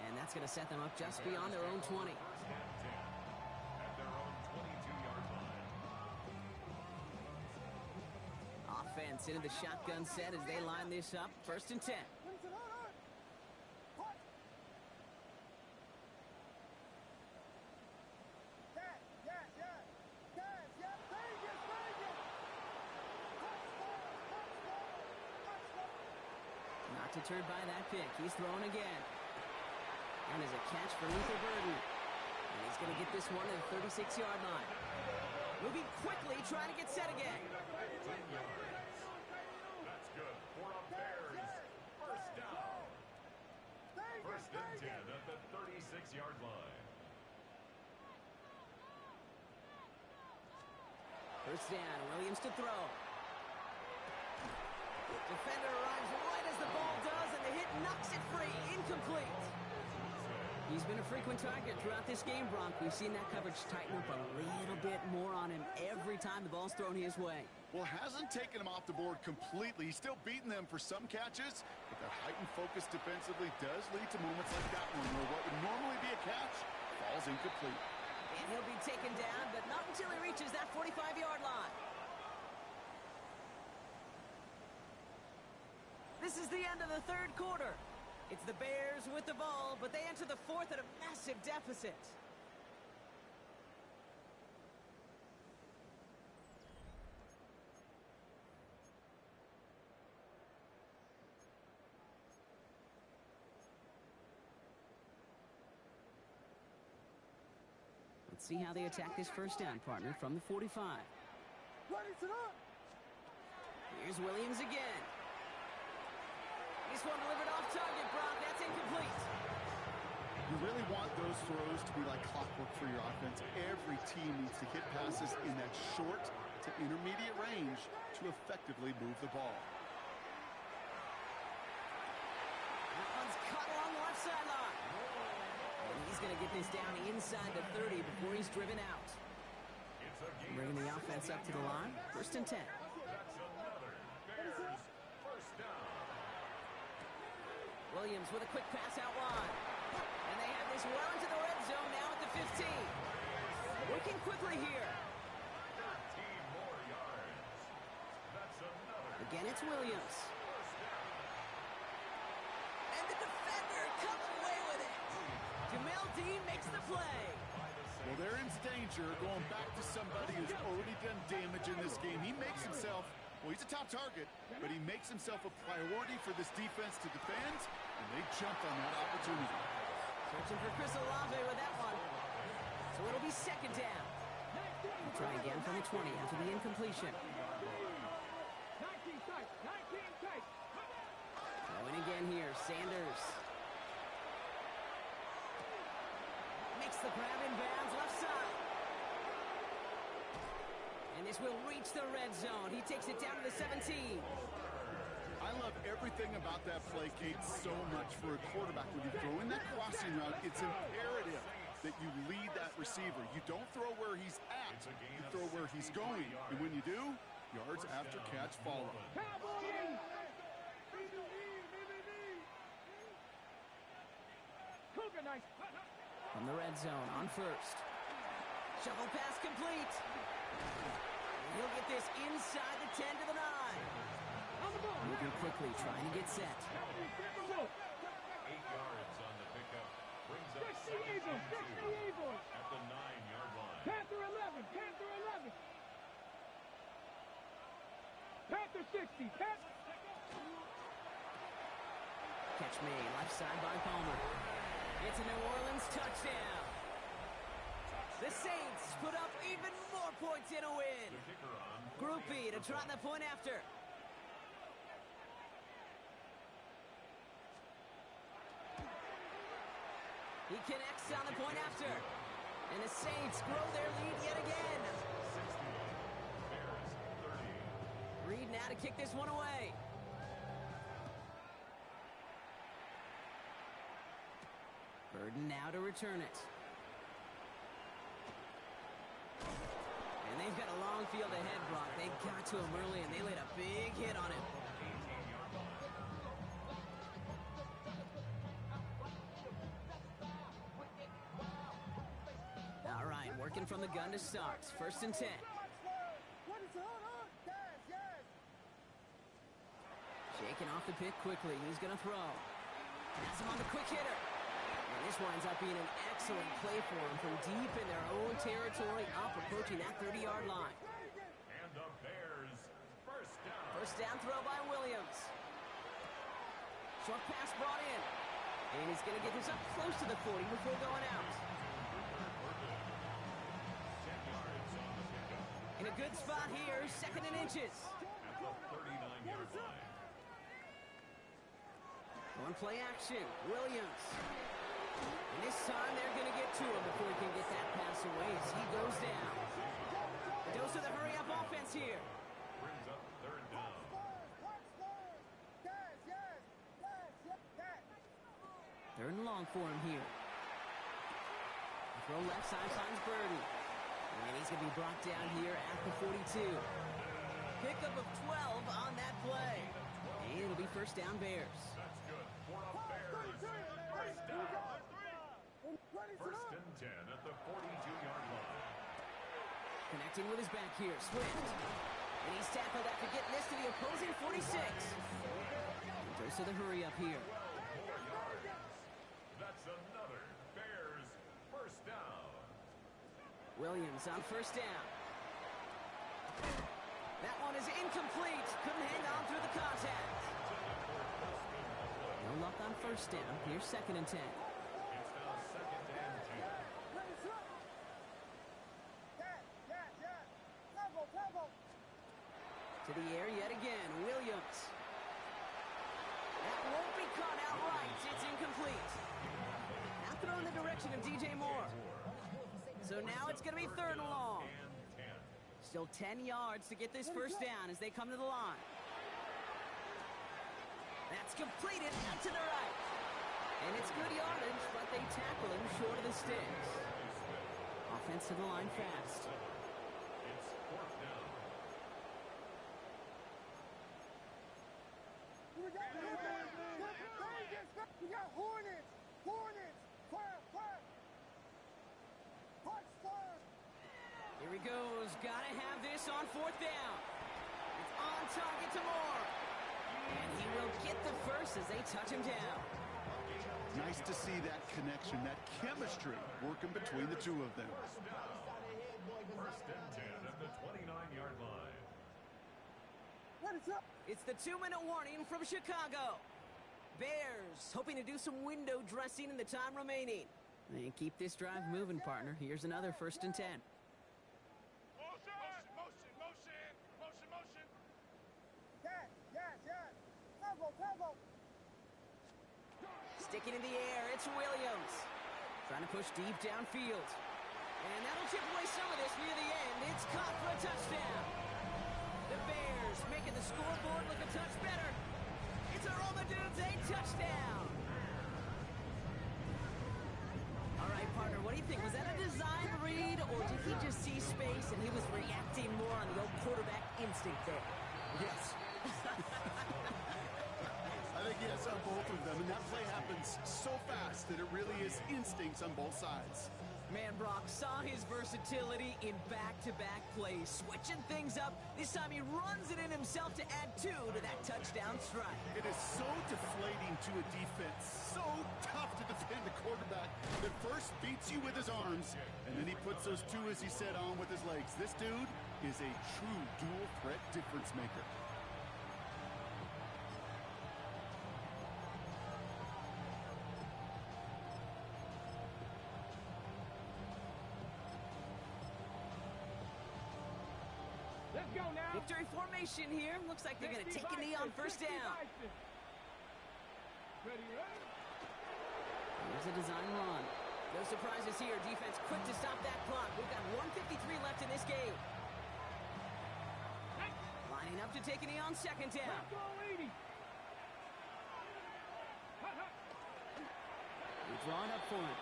And that's going to set them up just beyond their own 20. At their own 22-yard line. Offense into the shotgun set as they line this up. 1st and 10. Not deterred by that pick. He's throwing again. And there's a catch for Luther Burden. And he's going to get this one to the 36-yard line. Moving quickly, trying to get set again. 10 yards. That's good. 4 up there is first down. First and 10 at the 36-yard line. First down, Williams to throw. Defender arrives right as the ball does, and the hit knocks it free. Incomplete. He's been a frequent target throughout this game, Brock. We've seen that coverage tighten up a little bit more on him every time the ball's thrown his way. Well, hasn't taken him off the board completely. He's still beating them for some catches, but that heightened focus defensively does lead to moments like that one where what would normally be a catch falls incomplete. And he'll be taken down, but not until he reaches that 45-yard line. This is the end of the 3rd quarter. It's the Bears with the ball, but they enter the 4th at a massive deficit. Let's see how they attack this first down, partner, from the 45. Here's Williams again. This one delivered off target, Brock. That's incomplete. You really want those throws to be like clockwork for your offense. Every team needs to hit passes in that short to intermediate range to effectively move the ball. to get this down inside the 30 before he's driven out. It's a game. Bringing the offense up to the line. 1st and 10. That's another Bears first down. Williams with a quick pass out wide. And they have this well into the red zone now at the 15. Working quickly here. 13 more yards. That's another Again, it's Williams. And the defender comes away with it. Jamel Dean makes the play. Well, they're in danger going back to somebody who's already done damage in this game. He makes himself, well, he's a top target, but he makes himself a priority for this defense to defend, and they jumped on that opportunity. Searching for Chris Olave with that one. So it'll be 2nd down. We'll try again from the 20 after the incompletion. 19 tight. 19 tight. Going again here, Sanders. Makes the grab in bounds, left side. And this will reach the red zone. He takes it down to the 17. I love everything about that play, Kate, so much for a quarterback. When you throw in that crossing route, it's imperative that you lead that receiver. You don't throw where he's at, you throw where he's going. And when you do, yards after catch follow. Cowboys! Cougar nice. From the red zone on 1st. Shuffle pass complete. He'll get this inside the 10 to the 9. On the ball. Moving quickly, trying to get set. 8 yards on the pickup. Brings up 60 Eagles. 60 Eagles. at the 9-yard line. Panther 11. Panther 11. Panther 60. Panther. Catch made, left side by Palmer. It's a New Orleans touchdown. The Saints put up even more points in a win. The kicker on. Group B to try the point after. He connects on the point after. And the Saints grow their lead yet again. 60. Bears 30. Reed now to kick this one away. Burden now to return it. And they've got a long field ahead, Brock. They got to him early, and they laid a big hit on him. 18-yard line. All right, working from the gun to start. 1st and 10. Shaking off the pick quickly. He's going to throw. Pass him on the quick hitter. And this winds up being an excellent play for him from deep in their own territory, up approaching that 30-yard line. And the Bears first down. First down throw by Williams. Short pass brought in. And he's going to get this up close to the 40 before going out. 10 yards on the pickup. In a good spot here, 2nd and inches. At the 39-yard line. On play action, Williams. And this time they're going to get to him before he can get that pass away as he goes down. A dose of the hurry-up offense here. Brings up 3rd down. 3rd and long for him here. Throw left side finds Burden. And he's going to be brought down here at the 42. Pickup of 12 on that play. And it'll be first down Bears. That's good. For the Bears. First down. 1st and 10 at the 42-yard line. Connecting with his back here, Swift. And he's tackled after getting this to the opposing 46. Dose of the hurry up here. 12 more yards. That's another Bears first down. Williams on 1st down. That one is incomplete. Couldn't hang on through the contact. No luck on 1st down. Here's 2nd and 10. It's now 2nd and 10. To the air yet again. Williams. That won't be caught outright. It's incomplete. Now thrown in the direction of DJ Moore. So now it's going to be 3rd and long. And 10. Still 10 yards to get this first down as they come to the line. That's completed out to the right. And it's good yardage, but they tackle him short of the sticks. Offense to the line fast. It's fourth down. We got Hornets! Hornets! Fire! Fire! Punch! Fire! Here he goes. Gotta have this on fourth down. It's on target to Moore. And he will get the first as they touch him down. Nice to see that connection, that chemistry working between the two of them. First and 10 at the 29-yard line. What is up? It's the 2-minute warning from Chicago. Bears hoping to do some window dressing in the time remaining. And keep this drive moving, partner. Here's another first and 10. Yes. Tempo. Sticking in the air, it's Williams. Trying to push deep downfield. And that'll chip away some of this near the end. It's caught for a touchdown. The Bears making the scoreboard look a touch better. It's a Romadudes, a touchdown. All right, partner, what do you think? Was that a design read, or did he just see space and he was reacting more on the old quarterback instinct there? Yes. I think yes on both of them, and that play happens so fast that it really is instincts on both sides. Man, Brock saw his versatility in back-to-back plays, switching things up. This time he runs it in himself to add 2 to that touchdown strike. It is so deflating to a defense, so tough to defend a quarterback that first beats you with his arms, and then he puts those 2, as he said, on with his legs. This dude is a true dual-threat difference maker. Let's go now. Victory formation here. Looks like they're going to take a knee on first down. Ready? Here's a design run. No surprises here. Defense quick to stop that clock. We've got 1:53 left in this game. Lining up to take a knee on second down. Let's go, lady. We're drawing up for it.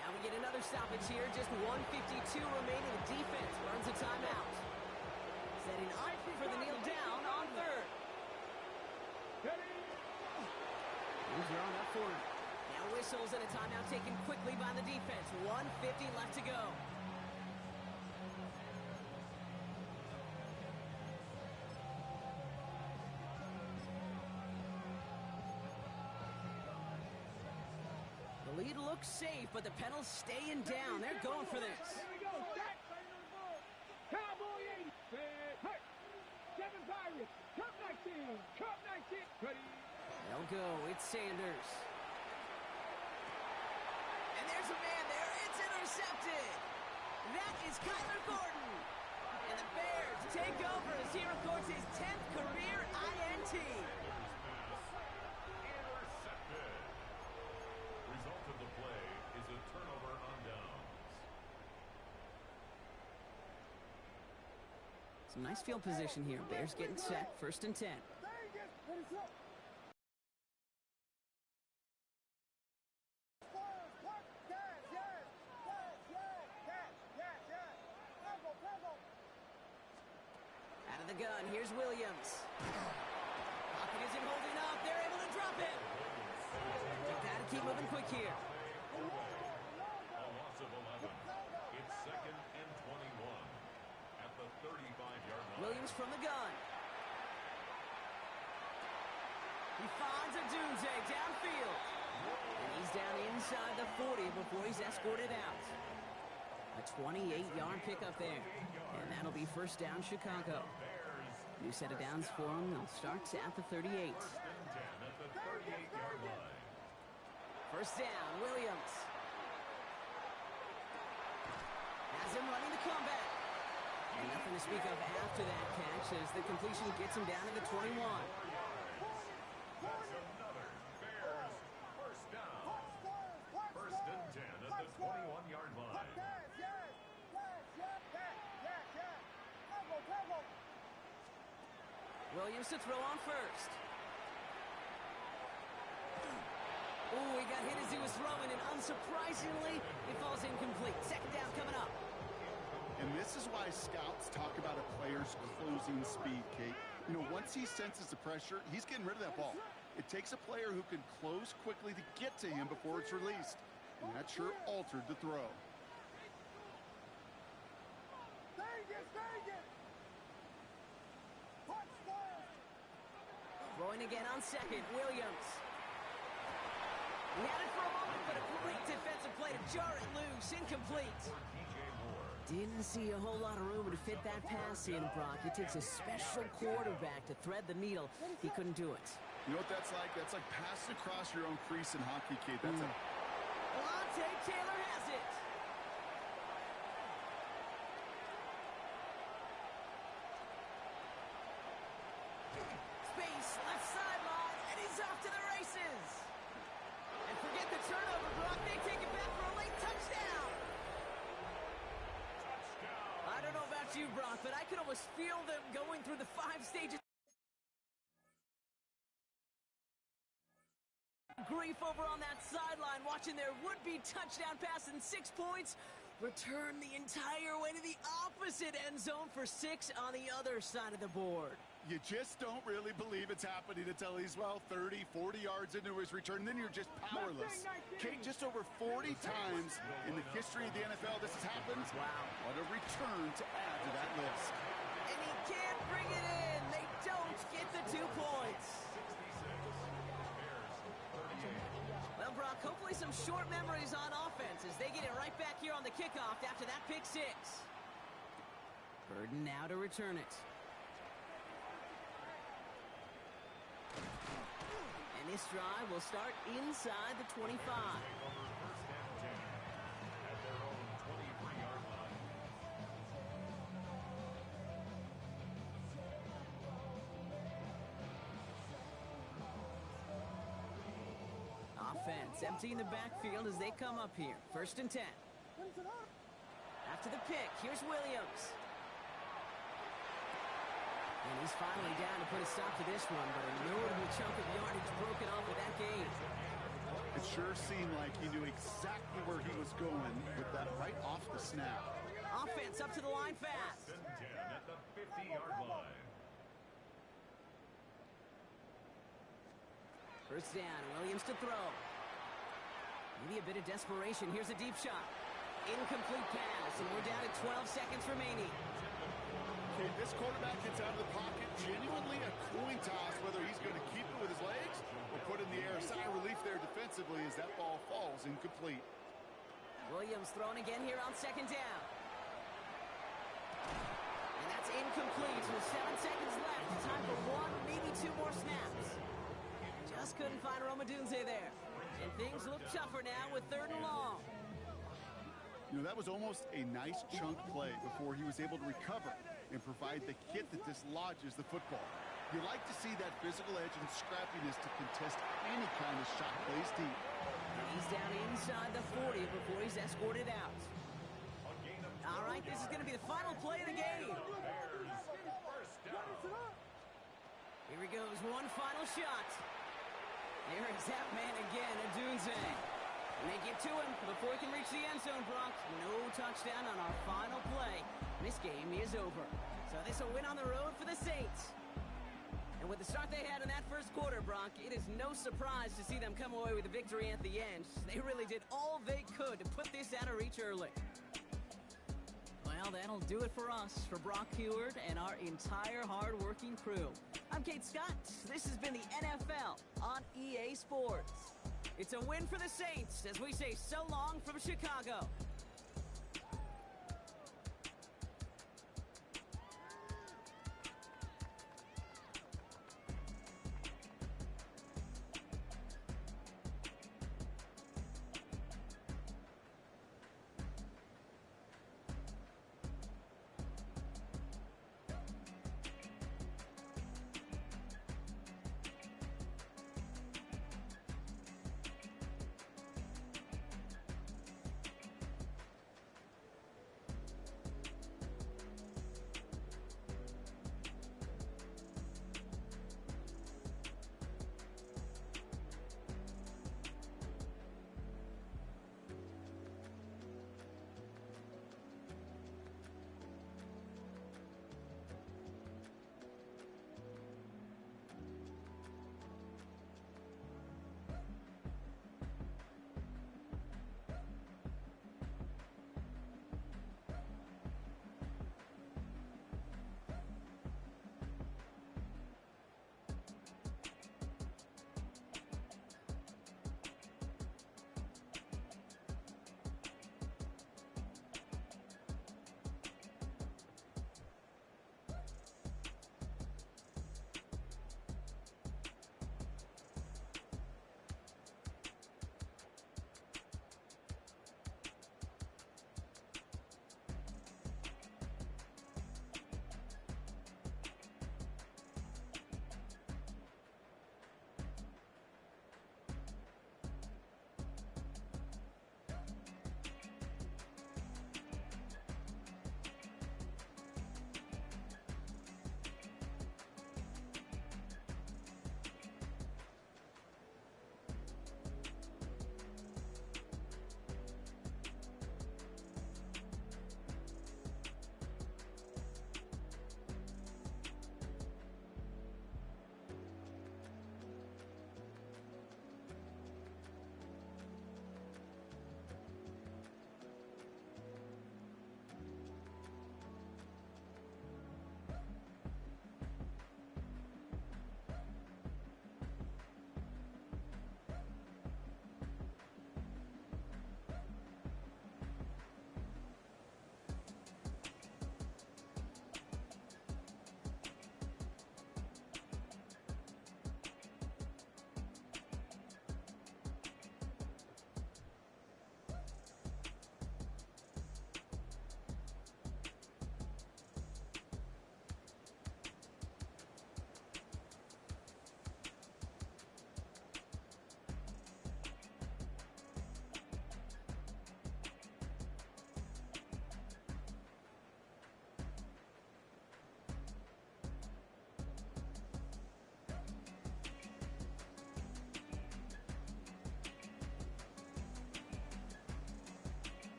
Now we get another stoppage here. Just 1:52 remaining. The defense runs a timeout. Setting up for the kneel down on third. He's drawing up for it. Now whistles and a timeout taken quickly by the defense. 1:50 left to go. The lead looks safe, but the Penals staying down. They're going for this. Here we go. Stack. Cowboy 80. Hey. 7 Pirates. Cup 19. Cup 19. Ready? They'll go. It's Sanders. And there's a man there. It's intercepted. That is Kyler Gordon. And the Bears take over as he records his 10th career INT. Intercepted. Result of the play is a turnover on downs. Some nice field position here. Bears getting set. First and 10. What is up? Out of the gun, here's Williams. Pocket isn't holding up. They're able to drop it. Got to keep moving quick here. A loss of 11. It's second and 21 at the 35-yard line. Williams from the gun. He finds a Dunze downfield. And he's down inside the 40 before he's escorted out. A 28-yard pickup there. And that'll be first down Chicago. New set of downs for them. They'll start at the 38. At the 38-yard line. First down, Williams. Has him running the comeback. And nothing to speak of after that catch as the completion gets him down to the 21. That's another Bears first down. First and 10 at the 21-yard line. Williams to throw on first. Ooh, he got hit as he was throwing, and unsurprisingly, it falls incomplete. Second down coming up. And this is why scouts talk about a player's closing speed, Kate. You know, once he senses the pressure, he's getting rid of that ball. It takes a player who can close quickly to get to him before it's released. And that sure altered the throw. Throwing again on second, Williams. He had it for a moment, but a great defensive play to jar it loose. Incomplete. Didn't see a whole lot of room to fit that pass in, Brock. It takes a special quarterback to thread the needle. He couldn't do it. You know what that's like? That's like passing across your own crease in hockey, Kate. That's a... Lante Taylor has it. Space, left sideline, and he's off to the races. And forget the turnover, Brock. They take it back for a late touchdown. I don't know about you, Brock, but I could almost feel them going through the 5 stages. Grief over on that sideline, watching their would-be touchdown pass in 6 points return the entire way to the opposite end zone for 6 on the other side of the board. You just don't really believe it's happening until he's, well, 30, 40 yards into his return. Then you're just powerless. Kate, just over 40 times in the history of the NFL this has happened. Wow. What a return to add to that list. And he can't bring it in. They don't get the 2 points. Well, Brock, hopefully some short memories on offense as they get it right back here on the kickoff after that pick 6. Burden now to return it. And this drive will start inside the 25. Offense emptying the backfield as they come up here. 1st and 10. After the pick, here's Williams. And he's finally down to put a stop to this one, but a notable chunk of yardage broken off of that game. It sure seemed like he knew exactly where he was going with that right off the snap. Offense up to the line fast. 10 at the 50-yard line. First down, Williams to throw. Maybe a bit of desperation. Here's a deep shot. Incomplete pass, and we're down to 12 seconds remaining. Okay, this quarterback gets out of the pocket, genuinely a coin toss whether he's going to keep it with his legs or put in the air. A sigh of relief there defensively as that ball falls incomplete. Williams throwing again here on 2nd down. And that's incomplete with 7 seconds left. Time for 1, maybe 2 more snaps. Just couldn't find Romadunze there. And things look tougher now with 3rd and long. You know, that was almost a nice chunk play before he was able to recover and provide the hit that dislodges the football. You like to see that physical edge and scrappiness to contest any kind of shot plays deep. And he's down inside the 40 before he's escorted out. All right, this is going to be the final play of the game. Here he goes, one final shot. There is that man again, Odunze. And they get to him before he can reach the end zone, Brock. No touchdown on our final play. This game is over. So this will win on the road for the Saints. And with the start they had in that first quarter, Brock, it is no surprise to see them come away with a victory at the end. They really did all they could to put this out of reach early. Well, that'll do it for us, for Brock Huard and our entire hard-working crew. I'm Kate Scott. This has been the NFL on EA Sports. It's a win for the Saints as we say so long from Chicago.